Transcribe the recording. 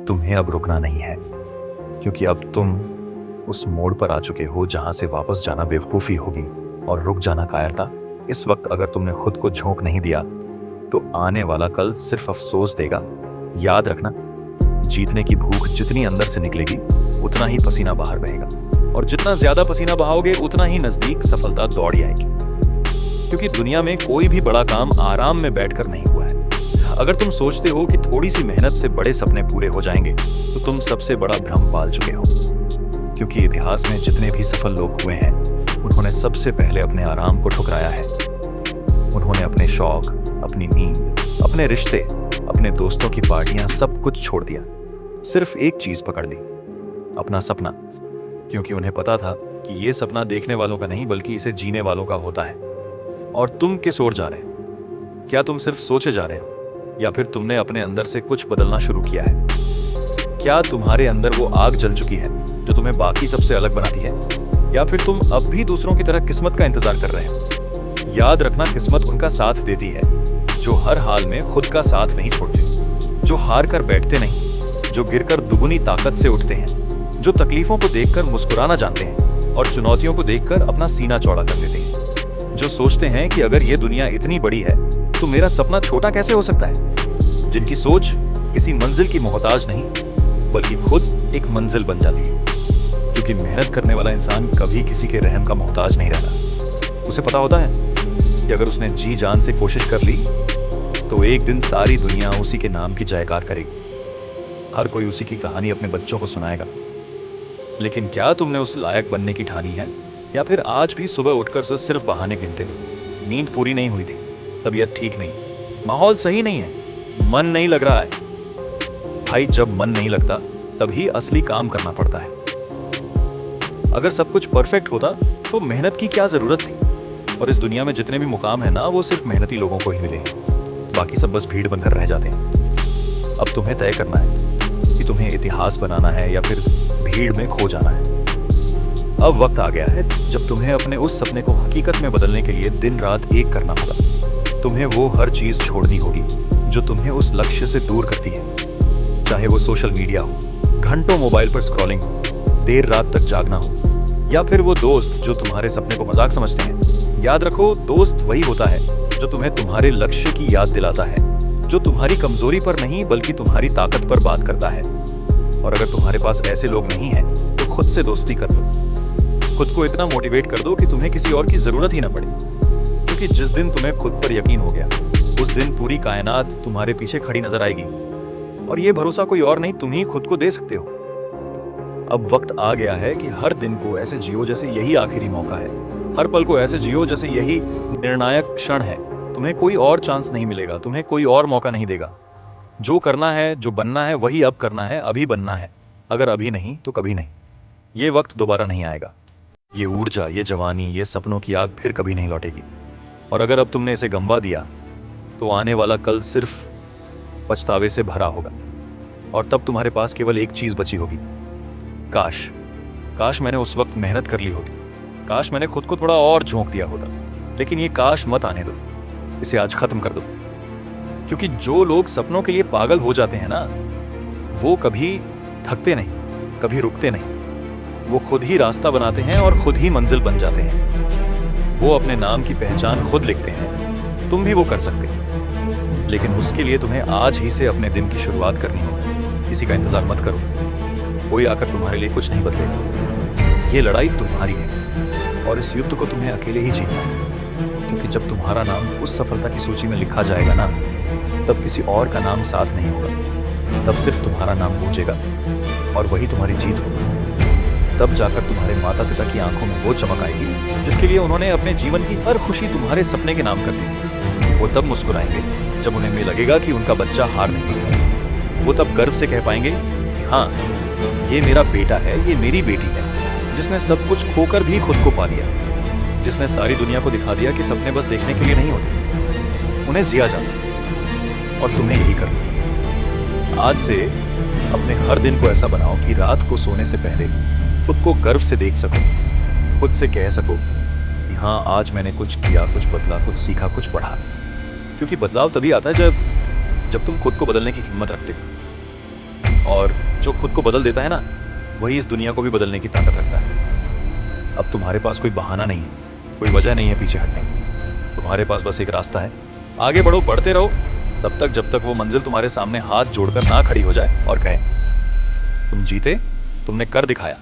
तुम्हें अब रुकना नहीं है, क्योंकि अब तुम उस मोड़ पर आ चुके हो जहां से वापस जाना बेवकूफ़ी होगी और रुक जाना कायरता। इस वक्त अगर तुमने खुद को झोंक नहीं दिया, तो आने वाला कल सिर्फ अफसोस देगा। याद रखना, जीतने की भूख जितनी अंदर से निकलेगी, उतना ही पसीना बाहर बहेगा, और जितना ज्यादा पसीना बहाओगे, उतना ही नजदीक सफलता दौड़ी आएगी। क्योंकि दुनिया में कोई भी बड़ा काम आराम में बैठकर नहीं हुआ है। अगर तुम सोचते हो कि थोड़ी सी मेहनत से बड़े सपने पूरे हो जाएंगे, तो तुम सबसे बड़ा भ्रम पाल चुके हो। क्योंकि इतिहास में जितने भी सफल लोग हुए हैं, उन्होंने सबसे पहले अपने आराम को ठुकराया है। उन्होंने अपने शौक, अपनी नींद, अपने रिश्ते, अपने दोस्तों की पार्टियां, सब कुछ छोड़ दिया। सिर्फ एक चीज पकड़ ली, अपना सपना। क्योंकि उन्हें पता था कि ये सपना देखने वालों का नहीं, बल्कि इसे जीने वालों का होता है। और तुम किस ओर जा रहे हो? क्या तुम सिर्फ सोचे जा रहे हो, या फिर तुमने अपने अंदर से कुछ बदलना शुरू किया है? क्या तुम्हारे अंदर वो आग जल चुकी है जो तुम्हें बाकी सबसे अलग बनाती है, या फिर तुम अब भी दूसरों की तरह किस्मत का इंतजार कर रहे हो? याद रखना, किस्मत उनका साथ देती है जो हर हाल में खुद का साथ नहीं छोड़ते, जो हार कर बैठते नहीं, जो गिरकर दुगुनी ताकत से उठते हैं, जो तकलीफों को देखकर मुस्कुराना जानते हैं और चुनौतियों को देखकर अपना सीना चौड़ा कर देते हैं, जो सोचते हैं कि अगर ये दुनिया इतनी बड़ी है तो मेरा सपना छोटा कैसे हो सकता है, जिनकी सोच किसी मंजिल की मोहताज नहीं, बल्कि खुद एक मंजिल बन जाती है। क्योंकि मेहनत करने वाला इंसान कभी किसी के रहम का मोहताज नहीं रहता। उसे पता होता है कि अगर उसने जी जान से कोशिश कर ली, तो एक दिन सारी दुनिया उसी के नाम की जयकार करेगी। हर कोई उसी की कहानी अपने बच्चों को सुनाएगा। लेकिन क्या तुमने उस लायक बनने की ठानी है, या फिर आज भी सुबह उठकर सिर्फ बहाने गिनते हो? नींद पूरी नहीं हुई थी, तबीयत ठीक नहीं, माहौल सही नहीं है, मन नहीं लग रहा है। भाई, जब मन नहीं लगता तभी असली काम करना पड़ता है। अगर सब कुछ परफेक्ट होता तो मेहनत की क्या जरूरत थी? और इस दुनिया में जितने भी मुकाम है ना, वो सिर्फ मेहनती लोगों को ही मिले हैं। बाकी सब बस भीड़ बनकर रह जाते हैं। अब तुम्हें तय करना है कि तुम्हें इतिहास बनाना है या फिर भीड़ में खो जाना है। अब वक्त आ गया है जब तुम्हें अपने उस सपने को हकीकत में बदलने के लिए दिन रात एक करना होगा। तुम्हें वो हर चीज छोड़नी होगी जो तुम्हें उस लक्ष्य से दूर करती है। चाहे वो सोशल मीडिया हो, घंटों मोबाइल पर स्क्रॉलिंग हो, देर रात तक जागना हो, या फिर वो दोस्त जो तुम्हारे सपने को मजाक समझते हैं। याद रखो, दोस्त वही होता है जो तुम्हें तुम्हारे लक्ष्य की याद दिलाता है, जो तुम्हारी कमजोरी पर नहीं बल्कि तुम्हारी ताकत पर बात करता है। और अगर तुम्हारे पास ऐसे लोग नहीं हैं, तो खुद से दोस्ती कर लो। खुद को इतना मोटिवेट कर दो कि तुम्हें किसी और की जरूरत ही ना पड़े। क्योंकि जिस दिन तुम्हें खुद पर यकीन हो गया, उस दिन पूरी कायनात तुम्हारे पीछे खड़ी नजर आएगी। और ये भरोसा कोई और नहीं, तुम ही खुद को दे सकते हो। अब वक्त आ गया है कि हर दिन को ऐसे जियो जैसे यही आखिरी मौका है। हर पल को ऐसे जियो जैसे यही निर्णायक क्षण है। तुम्हें कोई और चांस नहीं मिलेगा, तुम्हें कोई और मौका नहीं देगा। जो करना है, जो बनना है, वही अब करना है, अभी बनना है। अगर अभी नहीं तो कभी नहीं। ये वक्त दोबारा नहीं आएगा। ये ऊर्जा, ये जवानी, ये सपनों की आग फिर कभी नहीं लौटेगी। और अगर अब तुमने इसे गंवा दिया, तो आने वाला कल सिर्फ पछतावे से भरा होगा। और तब तुम्हारे पास केवल एक चीज बची होगी, काश काश मैंने उस वक्त मेहनत कर ली होती। काश मैंने खुद को थोड़ा और झोंक दिया होता। लेकिन ये काश मत आने दो, इसे आज खत्म कर दो। क्योंकि जो लोग सपनों के लिए पागल हो जाते हैं ना, वो कभी थकते नहीं, कभी रुकते नहीं। वो खुद ही रास्ता बनाते हैं और खुद ही मंजिल बन जाते हैं। वो अपने नाम की पहचान खुद लिखते हैं। तुम भी वो कर सकते हो, लेकिन उसके लिए तुम्हें आज ही से अपने दिन की शुरुआत करनी होगी। किसी का इंतजार मत करो, कोई आकर तुम्हारे लिए कुछ नहीं बदलेगा। ये लड़ाई तुम्हारी है और इस युद्ध को तुम्हें अकेले ही जीतना है। क्योंकि जब तुम्हारा नाम उस सफलता की सूची में लिखा जाएगा ना, तब किसी और का नाम साथ नहीं होगा। तब सिर्फ तुम्हारा नाम गूंजेगा और वही तुम्हारी जीत होगी। तब जाकर तुम्हारे माता पिता की आंखों में वो चमक आएगी जिसके लिए उन्होंने अपने जीवन की हर खुशी तुम्हारे सपने के नाम कर दी। वो तब मुस्कुराएंगे जब उन्हें लगेगा कि उनका बच्चा हार नहीं गया। वो तब गर्व से कह पाएंगे, हाँ, ये मेरा बेटा है, ये मेरी बेटी है, जिसने सब कुछ खोकर भी खुद को पा लिया, जिसने सारी दुनिया को दिखा दिया कि सपने बस देखने के लिए नहीं होते, उन्हें जिया जाता है। और तुम्हें यही करना। आज से अपने हर दिन को ऐसा बनाओ कि रात को सोने से पहले खुद को गर्व से देख सको, खुद से कह सको कि हाँ, आज मैंने कुछ किया, कुछ बदला, कुछ सीखा, कुछ पढ़ा। क्योंकि बदलाव तभी आता है जब तुम खुद को बदलने की हिम्मत रखते हो। और जो खुद को बदल देता है ना, वही इस दुनिया को भी बदलने की ताकत रखता है। अब तुम्हारे पास कोई बहाना नहीं है, कोई वजह नहीं है पीछे हटने की। तुम्हारे पास बस एक रास्ता है। आगे बढ़ो, बढ़ते रहो, तब तक जब तक वो मंजिल तुम्हारे सामने हाथ जोड़कर ना खड़ी हो जाए और कहे, तुम जीते, तुमने कर दिखाया।